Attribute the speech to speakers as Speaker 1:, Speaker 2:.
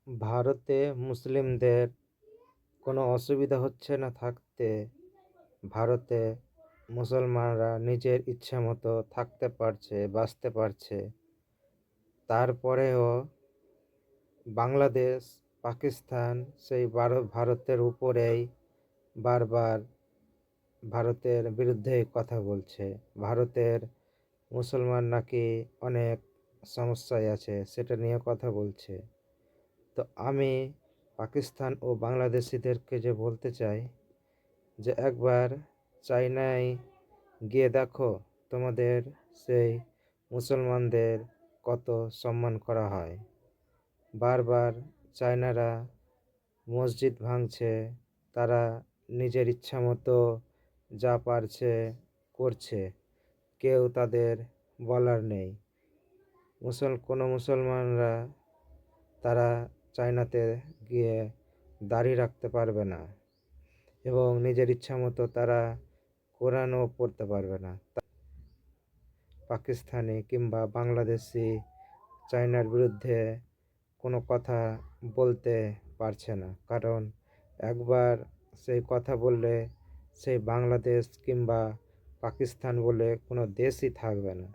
Speaker 1: ভারতে মুসলিমদের কোনো অসুবিধা হচ্ছে না থাকতে ভারতে মুসলমানরা নিজের ইচ্ছামতো থাকতে পারছে, বাঁচতে পারছে। তারপরেও বাংলাদেশ, পাকিস্তান সেই ভারতের উপরেই বারবার ভারতের বিরুদ্ধে কথা বলছে। ভারতের মুসলমান নাকি অনেক সমস্যায় আছে, সেটা নিয়ে কথা বলছে। তো আমি পাকিস্তান ও বাংলাদেশিদেরকে যে বলতে চাই যে একবার চায়নায় গিয়ে দেখো তোমাদের সেই মুসলমানদের কত সম্মান করা হয়। বারবার চায়নারা মসজিদ ভাঙছে, তারা নিজের ইচ্ছা মতো যা পারছে করছে, কেউ তাদের বলার নেই। কোনো মুসলমানরা তারা চায়নাতে গিয়ে দাড়ি রাখতে পারবে না এবং নিজের ইচ্ছা মতো তারা কোরআনও পড়তে পারবে না। পাকিস্তানি কিংবা বাংলাদেশি চায়নার বিরুদ্ধে কোনো কথা বলতে পারছে না, কারণ একবার সেই কথা বললে সেই বাংলাদেশ কিংবা পাকিস্তান বলে কোনো দেশই থাকবে না।